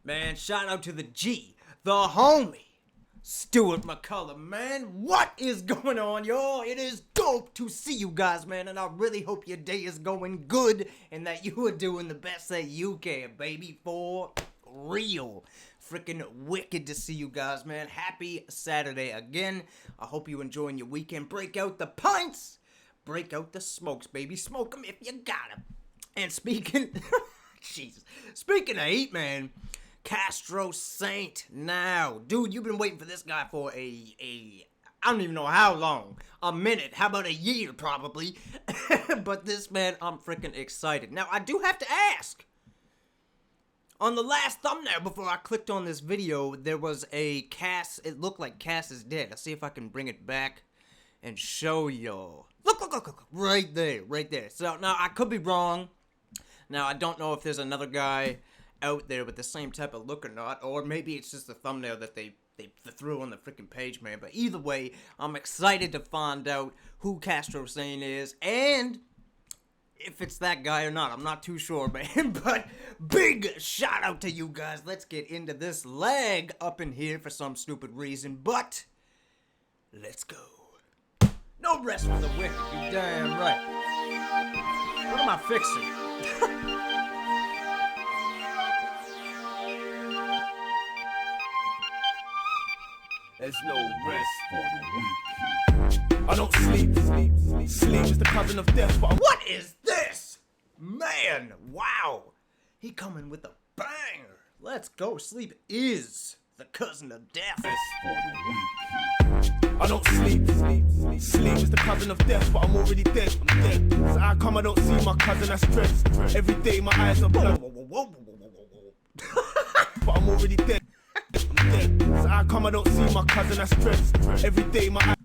Man, shout out to the G, the homie, Stuart McCullough, man. What is going on, y'all? It is dope to see you guys, man, and I really hope your day is going good and that you are doing the best that you can, baby, for real. Freaking wicked to see you guys, man. Happy Saturday again. I hope you enjoying your weekend. Break out the pints. Break out the smokes, baby. Smoke them if you got them. And speaking... Jesus. Speaking of heat, man... Castro Saint now. Dude, you've been waiting for this guy for I don't even know how long. A minute. How about a year, probably. But this man, I'm freaking excited. Now, I do have to ask. On the last thumbnail, before I clicked on this video, there was a Cass. It looked like Cass is dead. I'll see if I can bring it back and show y'all. Look. Right there. So, now, I could be wrong. Now, I don't know if there's another guy out there with the same type of look or not, or maybe it's just the thumbnail that they threw on the freaking page, man. But either way, I'm excited to find out who Castro Saint is, and if it's that guy or not. I'm not too sure, man. But big shout out to you guys. Let's get into this leg up in here for some stupid reason, but let's go. No rest for the wicked, you damn right. What am I fixing? There's no rest for the weak. I don't sleep. Sleep is the cousin of death, but What is this? Man, wow. He coming with a banger. Let's go. Sleep is the cousin of death. rest for the weak. I don't sleep. Sleep is the cousin of death, but I'm already dead. I'm dead. So how come I don't see my cousin? That's stress. Every day my eyes are blood, Whoa. but I'm already dead. I'm dead. So how come I don't see my cousin? That's stress. Every day my eyes.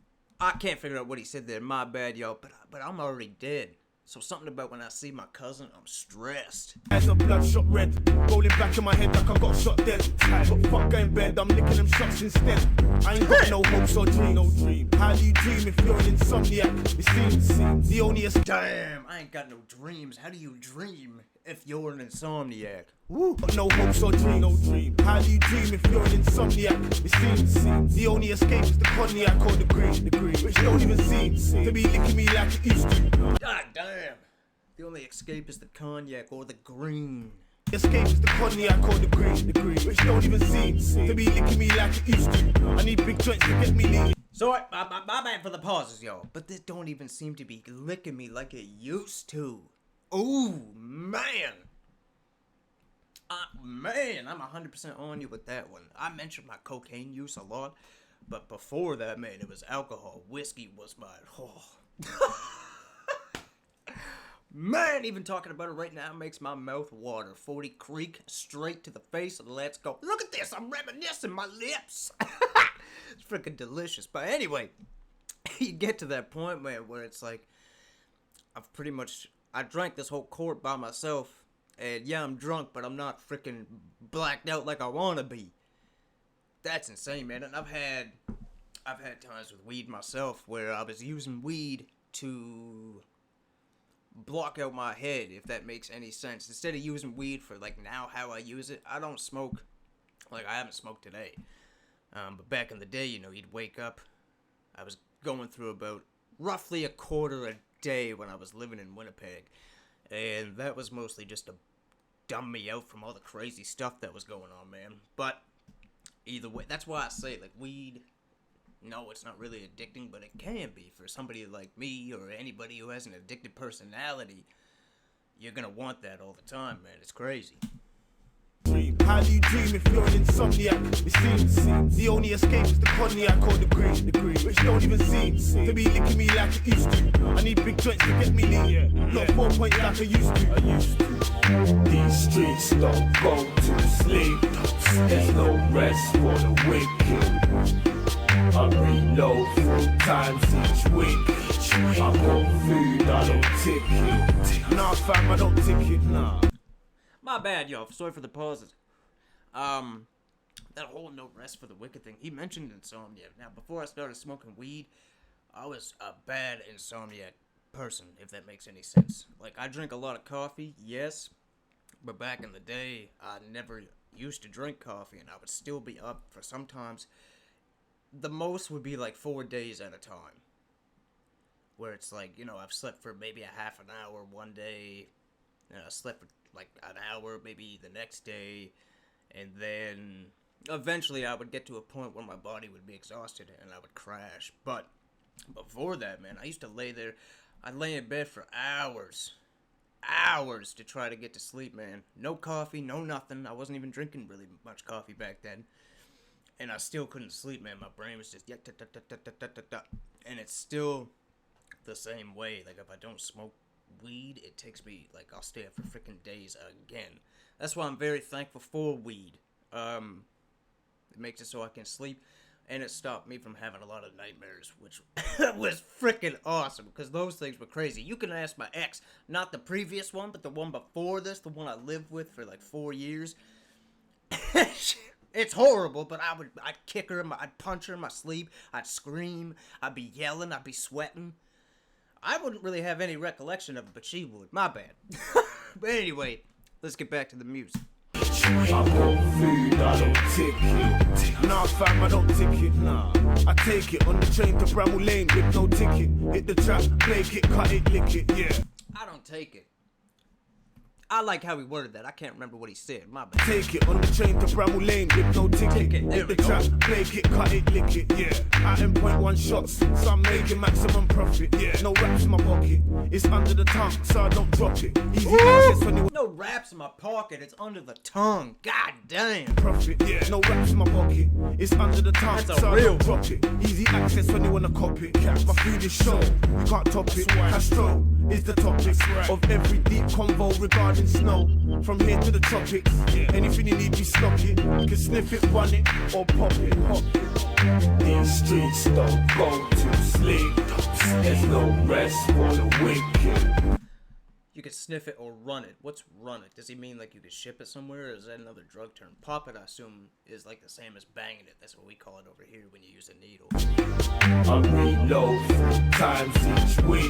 I can't figure out what he said there. My bad, y'all. But I'm already dead. So something about when I see my cousin, I'm stressed. Eyes are bloodshot red, rolling back in my head like I got shot dead. But fuck going bed, I'm licking them shots instead. I ain't got no hopes or dream. How do you dream if you're an insomniac? It seems the only Damn, I ain't got no dreams. How do you dream if you're an insomniac? Woo. Got no hopes or dream. How do you dream if you're an insomniac? It seems the only escape is the cognac or the green, which don't even seem to be licking me like it used to. God damn. The only escape is the cognac or the green. Escape is the cognac or the green, which don't even seem to be licking me like it used to. I need big joints to get me lean. Sorry, my bad for the pauses, y'all. But this don't even seem to be licking me like it used to. Ooh, man. Man, I'm 100% on you with that one. I mentioned my cocaine use a lot, but before that, man, it was alcohol. Whiskey was my... Oh. Man, even talking about it right now makes my mouth water. 40 Creek, straight to the face, let's go. Look at this, I'm reminiscing my lips. It's freaking delicious. But anyway, you get to that point, man, where it's like, I drank this whole quart by myself. And yeah, I'm drunk, but I'm not freaking blacked out like I wanna be. That's insane, man. And I've had times with weed myself where I was using weed to block out my head, if that makes any sense. Instead of using weed for like now how I use it, I don't smoke. Like I haven't smoked today. But back in the day, you know, you'd wake up. I was going through about roughly a quarter a day when I was living in Winnipeg. And that was mostly just to dumb me out from all the crazy stuff that was going on, man. But either way, that's why I say, like, weed, no, it's not really addicting, but it can be for somebody like me or anybody who has an addicted personality. You're gonna want that all the time, man. It's crazy. How do you dream if you're an insomniac? It seems the only escape is the cognac or the green, which don't even seem to be licking me like it used to. I need big joints to get me lean, not 4 points like I used to. These streets don't go to sleep. There's no rest for the wicked. I reload 4 times each week. I want food, I don't tick it. Nah, fam, I don't tick it, nah. My bad, y'all. Sorry for the pauses. That whole no rest for the wicked thing. He mentioned insomnia. Now, before I started smoking weed, I was a bad insomniac person, if that makes any sense. Like, I drink a lot of coffee, yes, but back in the day, used to drink coffee, and I would still be up for sometimes. The most would be like 4 days at a time. Where it's like, you know, I've slept for maybe a half an hour one day, and I slept for like an hour maybe the next day, and then eventually I would get to a point where my body would be exhausted and I would crash. But before that, man, I used to lay there. I'd lay in bed for hours to try to get to sleep, man. No coffee, no nothing. I wasn't even drinking really much coffee back then. And I still couldn't sleep, man. My brain was just, and it's still the same way. Like, if I don't smoke weed, it takes me, like, I'll stay up for freaking days again. That's why I'm very thankful for weed. It makes it so I can sleep, and it stopped me from having a lot of nightmares, which was freaking awesome, because those things were crazy. You can ask my ex, not the previous one, but the one before this, the one I lived with for like 4 years. It's horrible, but I'd kick her, I'd punch her in my sleep, I'd scream, I'd be yelling, I'd be sweating. I wouldn't really have any recollection of it, but she would. My bad. But anyway, let's get back to the music. I want food, I don't take it. Nah, fam, I don't take it, nah. I take it on the train to Bramall Lane with no ticket. Hit the trap, break it, cut it, lick it, yeah. I don't take it. I like how he worded that. I can't remember what he said. My bad. Take it on the train to Bramall Lane with no ticket. Hit the trap, break it, cut it, lick it, yeah. I am 0.1 shots, so I'm making maximum profit, yeah. No raps in my pocket, it's under the tongue, so I don't drop it. Easy access when you no raps in my pocket, it's under the tongue. God damn. Profit, yeah. No raps in my pocket, it's under the tongue, That's a so I real don't drop it. Easy access when you wanna cop it. My food is show, you can't top it. Castro is the topic of every deep convo regarding snow. From here to the tropics, anything you need, we stock it. You can sniff it, run it, or pop it, pop it. These streets don't go to sleep. There's no rest for the wicked. You could sniff it or run it. What's run it? Does he mean like you could ship it somewhere, or is that another drug term? Pop it, I assume, is like the same as banging it. That's what we call it over here when you use a needle. I reload 3 times each week.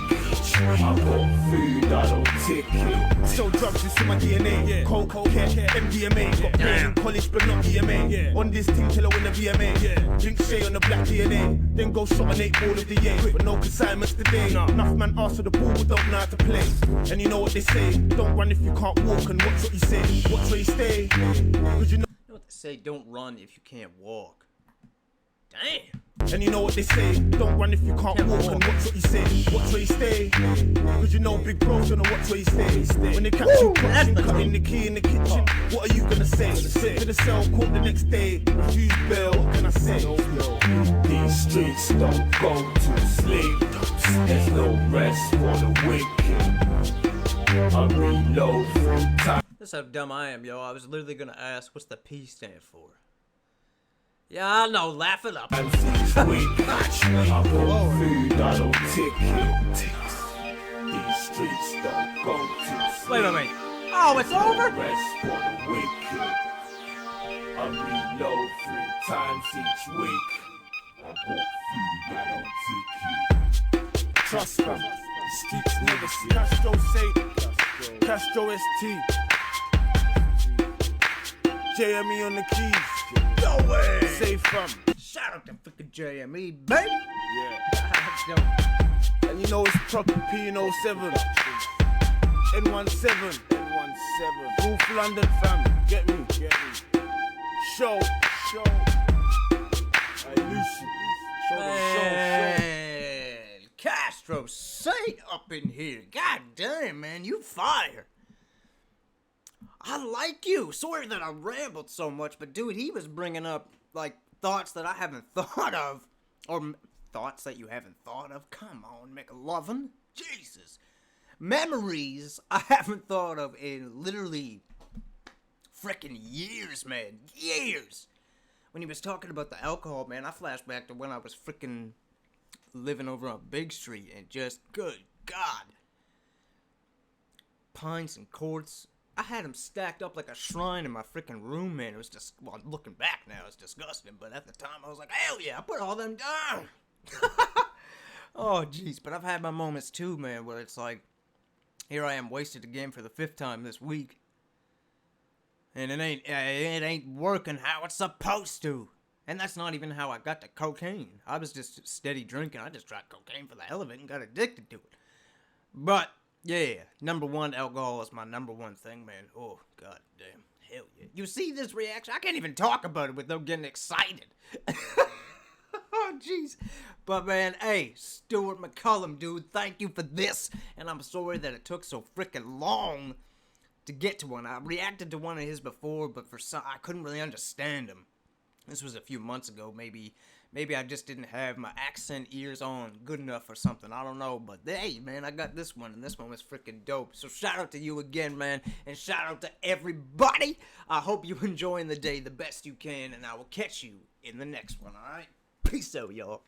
I bought food, I don't take it. So drugs is in my DNA. Coke, MDMA. Got brain in college, but not EMA. On this thing till I win a VMA. Drink Shay on the black DNA. Then go shot an 8 ball of the year. But no consignments today. Enough man ask for the ball, but don't know how to play. And you know what they say, don't run if you can't walk, and watch what you say, watch where you stay. Cause you know what they say, don't run if you can't walk. Damn. And you know what they say, don't run if you can't walk, and watch what you say, watch where you stay. Cause you know big bro's gonna watch where you stay. When they catch you clutching, cutting the key in the kitchen, what are you gonna say? Straight to the cell, caught the next day, refuse bail, what can I say? These streets don't go to sleep. There's no rest for the wicked. I reload 3 times. That's how dumb I am, yo. I was literally gonna ask, what's the P stand for? Yeah, I know, laugh it up. I bought food, I don't take it. These streets don't go to sleep. Wait. Oh, it's over? Rest for the wicked. I reload 3 times each week. I bought food, I don't take it. Trust me, the streets never see. Castro Saint, Castro ST, JME on the keys. No way! Safe from. Shout out to fucking JME, baby! Yeah. And you know it's proper P in 07. N17. Wolf London fam. Get me. Show. Hey, Lucy. Man, Castro Saint up in here. God damn, man, you fire. I like you. Sorry that I rambled so much, but dude, he was bringing up, like, thoughts that I haven't thought of. Or thoughts that you haven't thought of. Come on, McLovin. Jesus. Memories I haven't thought of in literally frickin' years, man. Years. When he was talking about the alcohol, man, I flashed back to when I was frickin' living over on Big Street and just, good God. Pints and quarts. I had them stacked up like a shrine in my freaking room, man. It was just, well, looking back now, it's disgusting. But at the time, I was like, hell yeah, I put all them down. Oh, jeez. But I've had my moments too, man, where it's like, here I am wasted again for the 5th time this week. And it ain't working how it's supposed to. And that's not even how I got to cocaine. I was just steady drinking. I just tried cocaine for the hell of it and got addicted to it. But, yeah, number one, alcohol is my number one thing, man. Oh, god damn. Hell yeah. You see this reaction? I can't even talk about it without getting excited. Oh, jeez. But, man, hey, Stuart McCullum, dude, thank you for this. And I'm sorry that it took so freaking long to get to one. I reacted to one of his before, but for some, I couldn't really understand him. This was a few months ago. Maybe I just didn't have my accent ears on good enough or something. I don't know. But hey, man, I got this one, and this one was freaking dope. So shout out to you again, man, and shout out to everybody. I hope you're enjoying the day the best you can, and I will catch you in the next one, all right? Peace out, y'all.